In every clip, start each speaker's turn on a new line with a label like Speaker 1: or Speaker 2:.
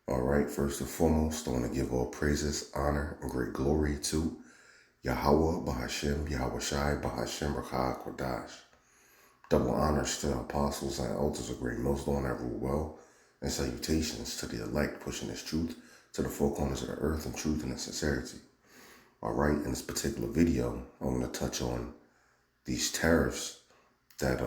Speaker 1: All right, first and foremost, I want to give all praises, honor, and great glory to Yahweh, Bahashem, Yahweh Shai, Bahashem, Rakah, Kodash. Double honors to the apostles and elders of great millstone that rule well, and salutations to the elect pushing this truth to the four corners of the earth in truth and in sincerity. All right, in this particular video, I want to touch on these tariffs that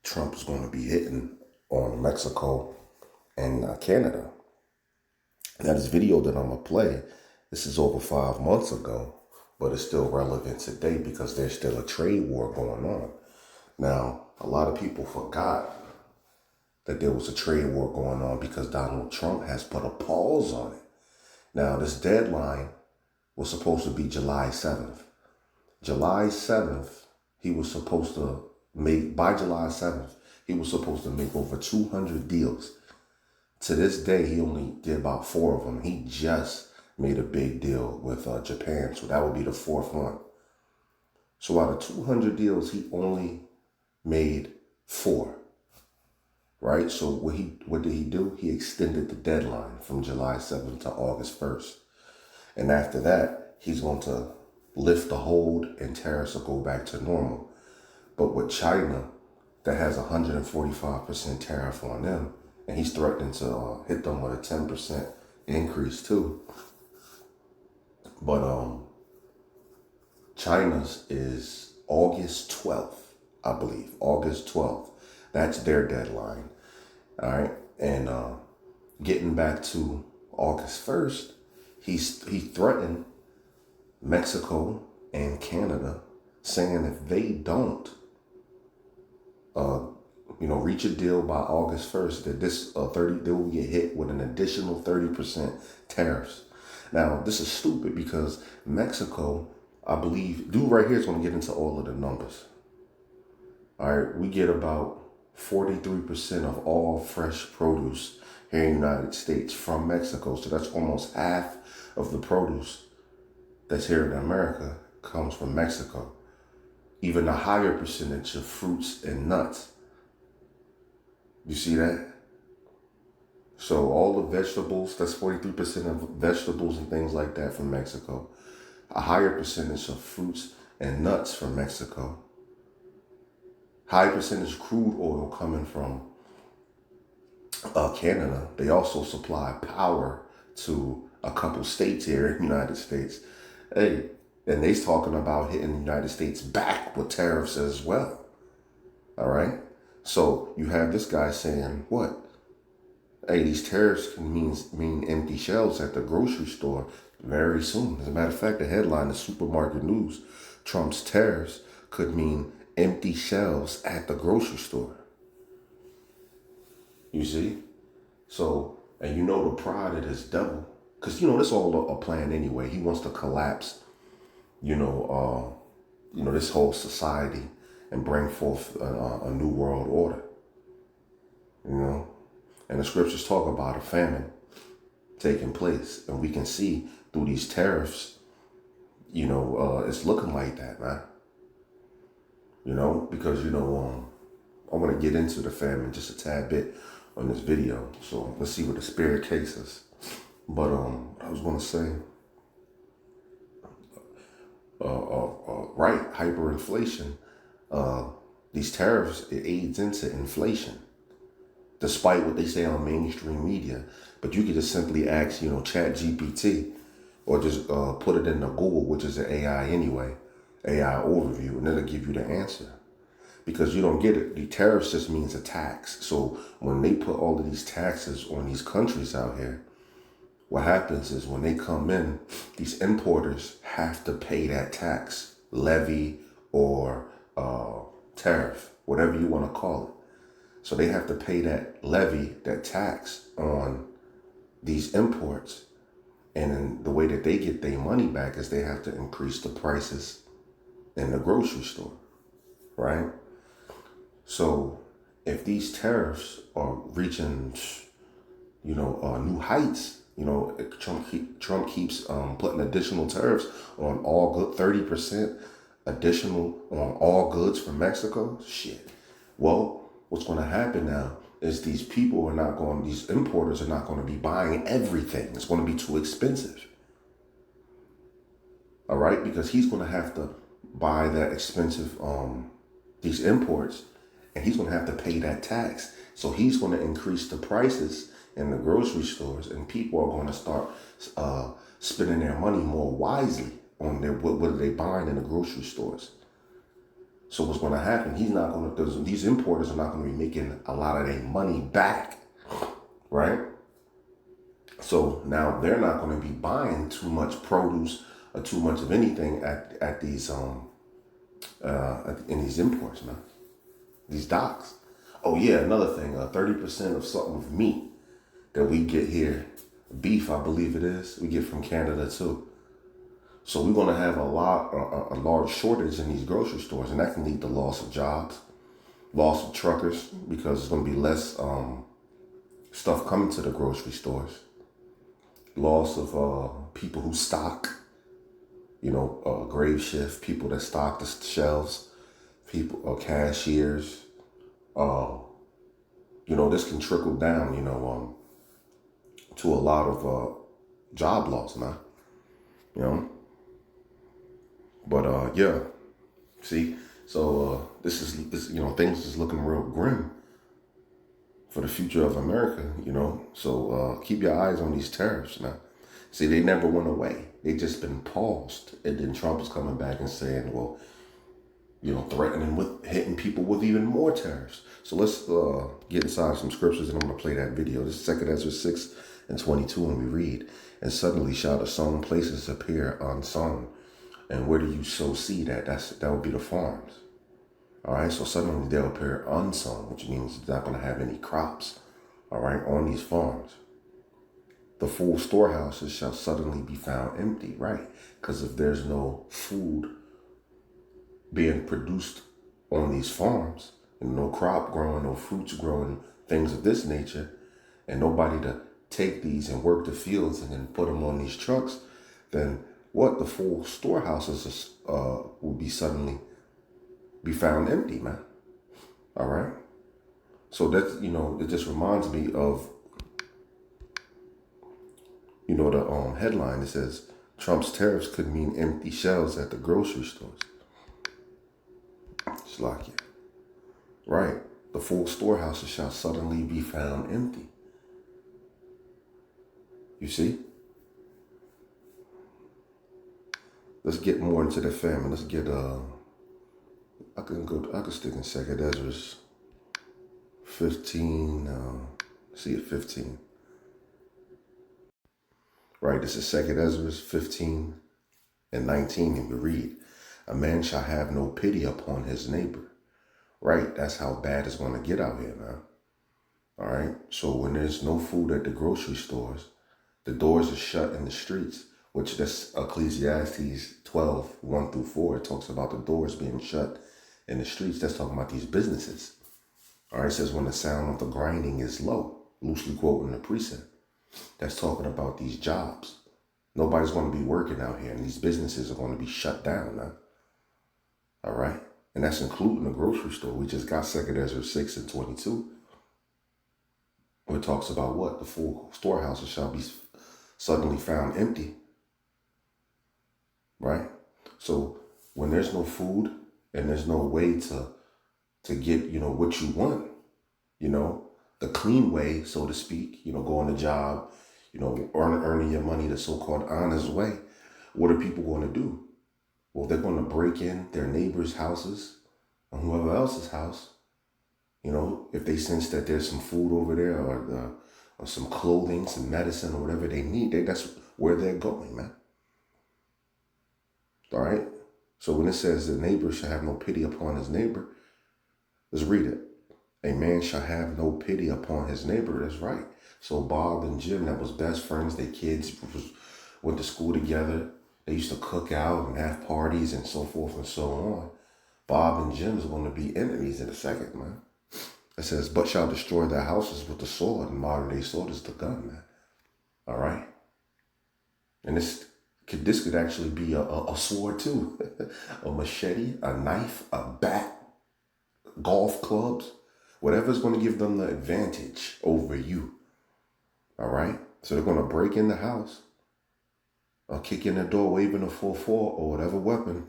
Speaker 1: Trump is going to be hitting on Mexico and Canada. Now, this video that I'm going to play, this is over 5 months ago, but it's still relevant today because there's still a trade war going on. Now, a lot of people forgot that there was a trade war going on because Donald Trump has put a pause on it. Now, this deadline was supposed to be July 7th. July 7th, he was supposed to make, by July 7th, he was supposed to make over 200 deals. To this day, he only did about 4 of them. He just made a big deal with Japan, so that would be the 4th one. So out of 200 deals, he only made 4, right? So what did he do? He extended the deadline from July 7th to August 1st. And after that, he's going to lift the hold and tariffs will go back to normal. But with China, that has 145% tariff on them, and he's threatening to hit them with a 10% increase too. But China's is August 12th, I believe. August 12th. That's their deadline. All right. And getting back to August 1st, he threatened Mexico and Canada, saying if they don't reach a deal by August 1st, that they will get hit with an additional 30% tariffs. Now, this is stupid because Mexico, I believe, dude right here is going to get into all of the numbers. All right, we get about 43% of all fresh produce here in the United States from Mexico. So that's almost half of the produce that's here in America comes from Mexico. Even a higher percentage of fruits and nuts. You see that? So all the vegetables, that's 43% of vegetables and things like that from Mexico. A higher percentage of fruits and nuts from Mexico. High percentage crude oil coming from Canada. They also supply power to a couple states here in the United States. Hey, and they's talking about hitting the United States back with tariffs as well. All right? So you have this guy saying, what? Hey, these tariffs can mean empty shelves at the grocery store very soon. As a matter of fact, the headline is Supermarket News. Trump's tariffs could mean empty shelves at the grocery store. You see? So, and you know the pride of this devil. Because, this all a plan anyway. He wants to collapse, this whole society and bring forth a new world order. And the scriptures talk about a famine taking place. And we can see through these tariffs, it's looking like that, man. Because, I want to get into the famine just a tad bit on this video. So let's see what the spirit takes us. But I was going to say, right, hyperinflation. These tariffs, it aids into inflation, despite what they say on mainstream media. But you could just simply ask, Chat GPT, or just put it into Google, which is an AI anyway, AI overview, and it'll give you the answer. Because you don't get it. The tariffs just means a tax. So when they put all of these taxes on these countries out here, what happens is when they come in, these importers have to pay that tax, levy, or tariff, whatever you want to call it. So they have to pay that levy, that tax on these imports. And then the way that they get their money back is they have to increase the prices in the grocery store, right? So if these tariffs are reaching, new heights, Trump keeps putting additional tariffs on all good, 30% additional on all goods from Mexico. Shit. Well, what's going to happen now is these importers are not going to be buying everything. It's going to be too expensive. All right, because he's going to have to buy that expensive these imports, and he's going to have to pay that tax. So he's going to increase the prices in the grocery stores, and people are going to start spending their money more wisely on what are they buying in the grocery stores. So what's going to happen? These importers are not going to be making a lot of their money back, right? So now they're not going to be buying too much produce or too much of anything at these in these imports, man. These docks. Oh yeah, another thing. 30% of something of meat that we get here, beef, I believe it is, we get from Canada too. So we're going to have a large shortage in these grocery stores, and that can lead to loss of jobs, loss of truckers, because there's going to be less stuff coming to the grocery stores. Loss of people who stock, grave shift, people that stock the shelves, people, cashiers. This can trickle down, to a lot of job loss, man. You know, but yeah. See, so this, things is looking real grim for the future of America. So keep your eyes on these tariffs now. See, they never went away. They just been paused, and then Trump is coming back and saying, well, threatening with hitting people with even more tariffs. So let's get inside some scriptures, and I'm going to play that video. This is 2 Ezra 6:22, and we read, "And suddenly shall the sown places appear unsown." And where do you sow seed at? That would be the farms. All right, so suddenly they'll appear unsown, which means it's not going to have any crops, all right, on these farms. The full storehouses shall suddenly be found empty, right? Because if there's no food being produced on these farms, and no crop growing, no fruits growing, things of this nature, and nobody to take these and work the fields and then put them on these trucks, then what? The full storehouses will be suddenly be found empty, man. All right. So that's, it just reminds me of, the headline that says Trump's tariffs could mean empty shelves at the grocery stores. It's like it. Right. The full storehouses shall suddenly be found empty. You see? Let's get more into the famine. Let's get I can stick in 2 Ezra 15. See it 15. Right, this is 2 Ezra 15 and 19, and we read, "A man shall have no pity upon his neighbor." Right, that's how bad it's going to get out here, man. All right, so when there's no food at the grocery stores, the doors are shut in the streets, which that's Ecclesiastes 12:1-4. It talks about the doors being shut in the streets. That's talking about these businesses. All right, it says when the sound of the grinding is low, loosely quoting the precept. That's talking about these jobs. Nobody's going to be working out here, and these businesses are going to be shut down now. All right, and that's including the grocery store. We just got 2 Ezra 6:22. Where it talks about what? The full storehouses shall be suddenly found empty. Right? So when there's no food and there's no way to get, what you want, the clean way, so to speak, go on the job, earning your money the so-called honest way, what are people going to do? Well, they're going to break in their neighbors' houses and whoever else's house. If they sense that there's some food over there or some clothing, some medicine or whatever they need, that's where they're going, man. All right? So when it says the neighbor shall have no pity upon his neighbor, let's read it. A man shall have no pity upon his neighbor. That's right. So Bob and Jim, that was best friends. Their kids went to school together. They used to cook out and have parties and so forth and so on. Bob and Jim is going to be enemies in a second, man. It says, but shall destroy their houses with the sword. And modern day sword is the gun, man. All right. And this could actually be a sword too. A machete, a knife, a bat, golf clubs, Whatever's going to give them the advantage over you. All right? So they're going to break in the house or kick in the door waving a 4-4 or whatever weapon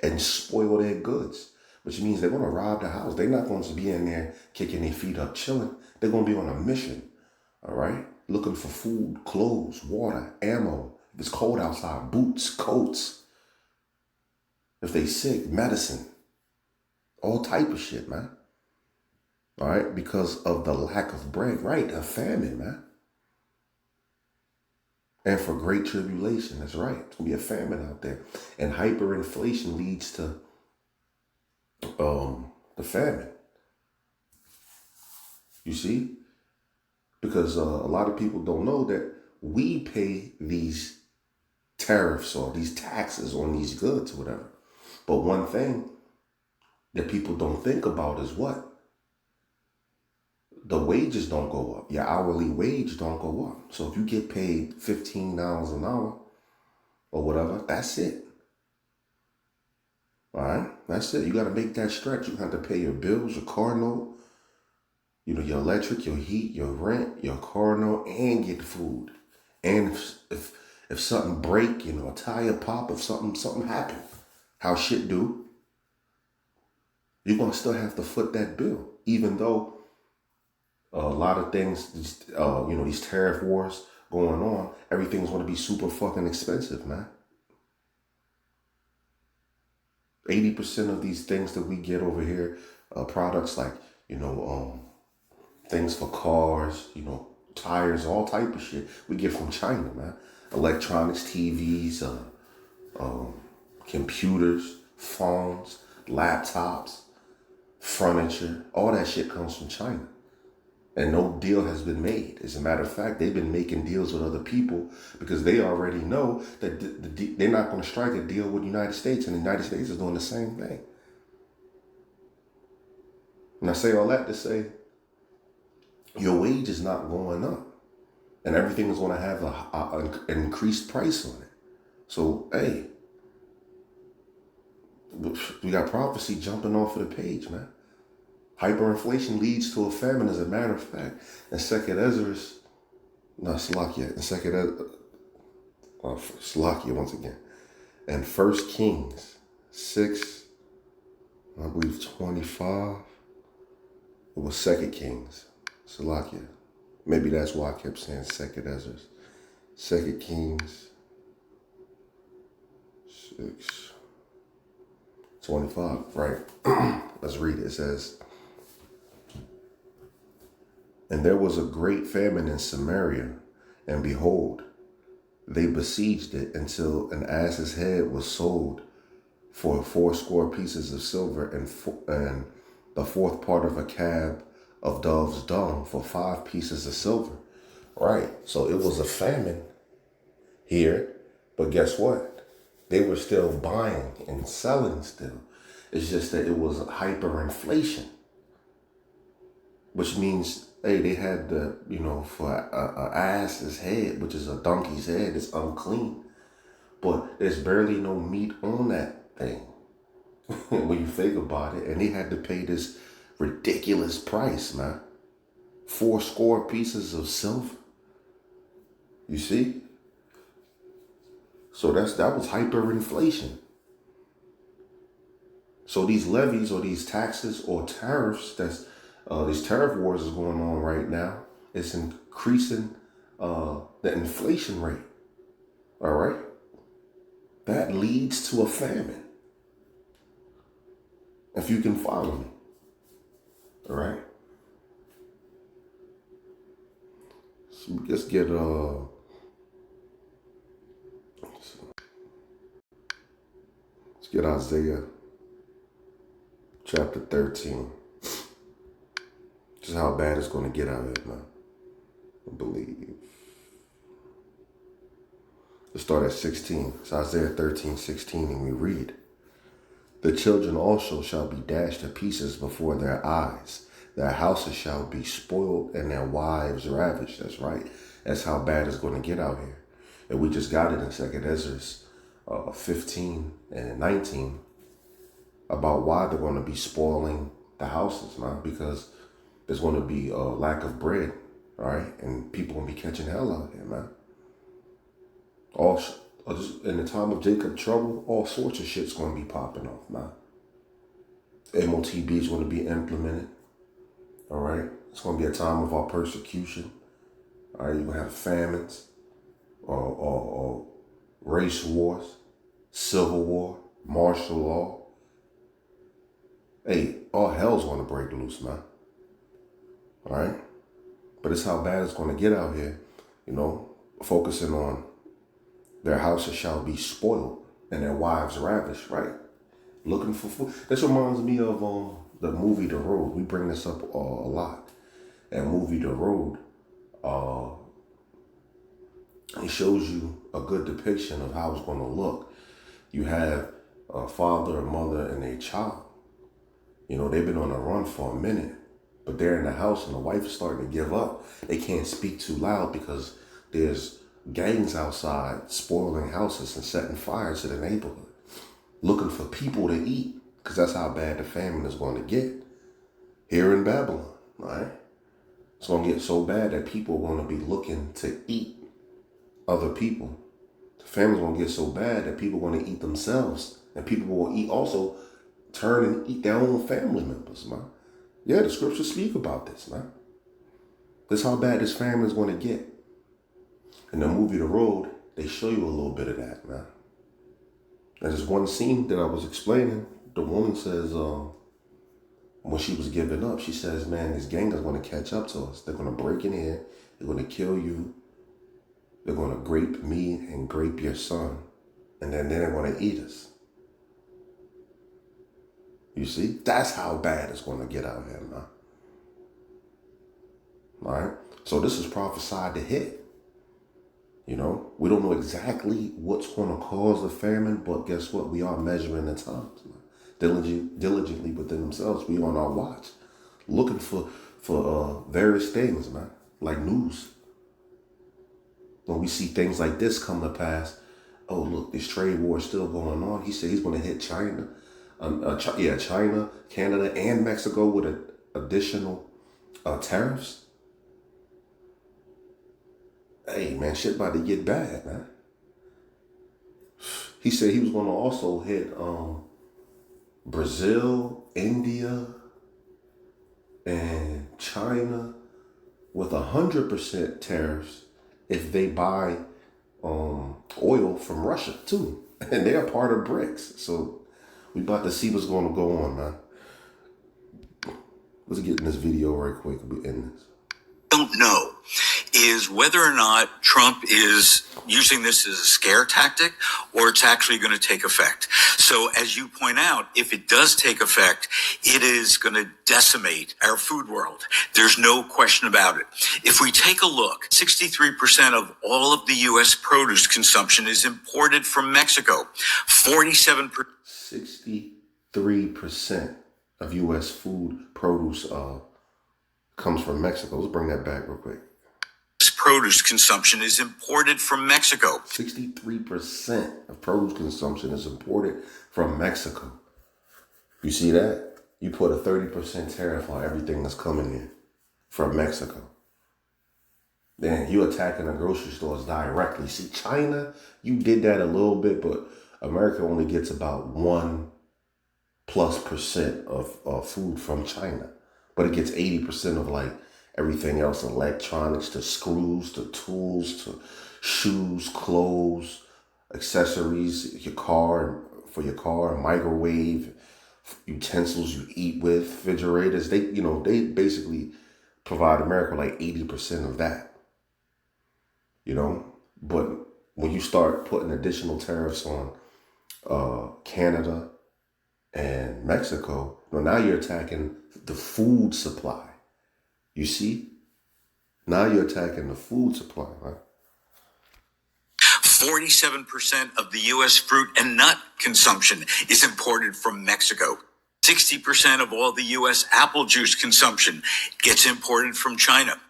Speaker 1: and spoil their goods. Which means they're going to rob the house. They're not going to be in there kicking their feet up, chilling. They're going to be on a mission. All right? Looking for food, clothes, water, ammo. If it's cold outside, boots, coats. If they sick, medicine. All type of shit, man. All right? Because of the lack of bread. Right, a famine, man. And for great tribulation, that's right. It's going to be a famine out there. And hyperinflation leads to the famine. You see? Because a lot of people don't know that we pay these tariffs or these taxes on these goods or whatever. But one thing that people don't think about is what? The wages don't go up. Your hourly wage don't go up. So if you get paid $15 an hour or whatever, that's it. All right? That's it. You got to make that stretch. You have to pay your bills, your car note, your electric, your heat, your rent, your car note, and get food. And if something break, a tire pop, if something happen, how shit do, you're going to still have to foot that bill. Even though a lot of things, these tariff wars going on, everything's going to be super fucking expensive, man. 80% of these things that we get over here, products like, things for cars, tires, all type of shit, we get from China, man. Electronics, TVs, computers, phones, laptops, furniture, all that shit comes from China. And no deal has been made. As a matter of fact, they've been making deals with other people because they already know that they're not going to strike a deal with the United States, and the United States is doing the same thing. And I say all that to say, your wage is not going up, and everything is going to have an increased price on it. So, hey, we got prophecy jumping off of the page, man. Hyperinflation leads to a famine, as a matter of fact. And Salakia once again. And 1 Kings 6, I believe 25. It was 2 Kings. Salakia. Maybe that's why I kept saying 2 Ezra. 2 Kings 6, 25. Right. Let's read it. It says, and there was a great famine in Samaria, and behold, they besieged it until an ass's head was sold for 80 pieces of silver, and the fourth part of a cab of dove's dung for 5 pieces of silver. Right. So it was a famine here, but guess what? They were still buying and selling still. It's just that it was hyperinflation, which means, hey, they had for a ass's head, which is a donkey's head, it's unclean. But there's barely no meat on that thing when you think about it. And they had to pay this ridiculous price, man. 80 pieces of silver. You see? So that was hyperinflation. So these levies or these taxes or tariffs, these tariff wars is going on right now. It's increasing the inflation rate. All right? That leads to a famine. If you can follow me. All right? So let's get Isaiah chapter 13. Just how bad it's going to get out here now. I believe. Let's start at 16. It's Isaiah 13:16, and we read, the children also shall be dashed to pieces before their eyes. Their houses shall be spoiled and their wives ravished. That's right. That's how bad it's going to get out here. And we just got it in 2 Ezra 15 and 19 about why they're going to be spoiling the houses, man. Because there's going to be a lack of bread, all right? And people going to be catching hell out here, man. Just in the time of Jacob trouble, all sorts of shit's going to be popping off, man. MOTB is going to be implemented, all right? It's going to be a time of our persecution, all right? You're going to have famines or race wars, civil war, martial law. Hey, all hell's going to break loose, man. All right? But it's how bad it's going to get out here, focusing on their houses shall be spoiled and their wives ravished, right? Looking for food. This reminds me of the movie The Road. We bring this up a lot. That movie The Road, it shows you a good depiction of how it's going to look. You have a father, a mother, and a child. They've been on a run for a minute, but they're in the house and the wife is starting to give up. They can't speak too loud because there's gangs outside spoiling houses and setting fire to the neighborhood, looking for people to eat, because that's how bad the famine is going to get here in Babylon, right? It's going to get so bad that people are going to be looking to eat other people. The famine's going to get so bad that people are going to eat themselves, and people will eat also turn and eat their own family members, man. Yeah, the scriptures speak about this, man. This is how bad this famine is going to get. In the movie The Road, they show you a little bit of that, man. And there's one scene that I was explaining. The woman says, when she was giving up, she says, man, this gang is going to catch up to us. They're going to break in here. They're going to kill you. They're going to grape me and grape your son. And then they're going to eat us. You see? That's how bad it's going to get out here, man. All right? So this is prophesied to hit. We don't know exactly what's going to cause the famine, but guess what? We are measuring the times, man. Diligently within themselves. We on our watch, looking for various things, man, like news. When we see things like this come to pass, oh look, this trade war is still going on. He said he's going to hit China, China, Canada, and Mexico with additional tariffs. Hey, man, shit about to get bad, man. He said he was going to also hit Brazil, India, and China with 100% tariffs if they buy oil from Russia, too. And they're part of BRICS. So we about to see what's going to go on, man. Let's get in this video right quick. We'll end this.
Speaker 2: Don't know is whether or not Trump is using this as a scare tactic or it's actually going to take effect. So as you point out, if it does take effect, it is going to decimate our food world. There's no question about it. If we take a look, 63% of all of the U.S. produce consumption is imported from Mexico. 47%.
Speaker 1: 63% of U.S. food produce comes from Mexico. Let's bring that back real quick.
Speaker 2: Produce consumption is imported from Mexico.
Speaker 1: 63% of produce consumption is imported from Mexico. You see that? You put a 30% tariff on everything that's coming in from Mexico. Then you attacking the grocery stores directly. See, China, you did that a little bit, but America only gets about 1+% of food from China. But it gets 80% of like everything else, electronics, to screws, to tools, to shoes, clothes, accessories, for your car, microwave, utensils you eat with, refrigerators. They basically provide America like 80% of that. But when you start putting additional tariffs on Canada and Mexico, now you're attacking the food supply. You see? Now you're attacking the food supply, right?
Speaker 2: 47% of the U.S. fruit and nut consumption is imported from Mexico. 60% of all the U.S. apple juice consumption gets imported from China.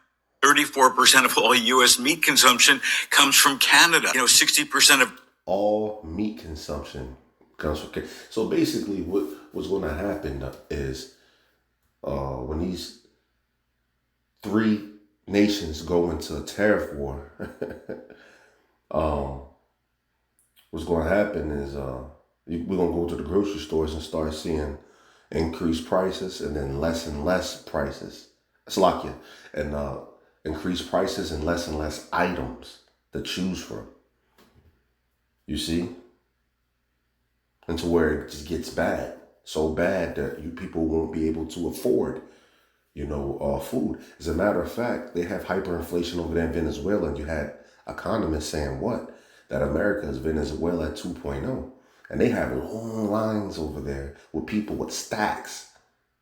Speaker 2: 34% of all U.S. meat consumption comes from Canada. 60% of
Speaker 1: all meat consumption comes from Canada. So basically what's going to happen is when these three nations go into a tariff war, what's going to happen is we're going to go to the grocery stores and start seeing increased prices and then less prices. Slovakia. And increased prices and less items to choose from. You see? And to where it just gets bad. So bad that you people won't be able to afford, food. As a matter of fact, they have hyperinflation over there in Venezuela. And you had economists saying what? That America is Venezuela 2.0. And they have long lines over there with people with stacks,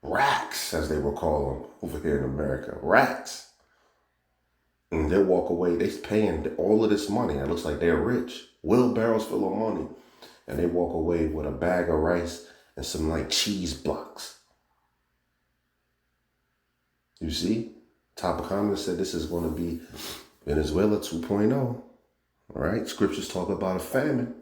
Speaker 1: racks, as they will call them over here in America, racks. And they'll walk away, they're paying all of this money. It looks like they're rich, wheelbarrows full of money. And they walk away with a bag of rice and some like cheese blocks. You see? Top economist said this is going to be Venezuela 2.0. All right? Scriptures talk about a famine.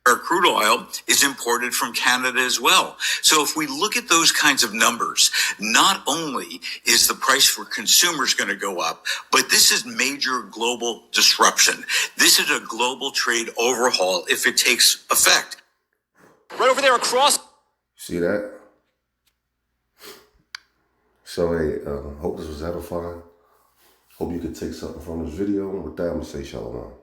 Speaker 2: Our crude oil is imported from Canada as well. So if we look at those kinds of numbers, not only is the price for consumers going to go up, but this is major global disruption. This is a global trade overhaul if it takes effect.
Speaker 3: Right over there across.
Speaker 1: See that? So, hey, hope this was edifying. Hope you could take something from this video. And with that, I'm going to say shalom.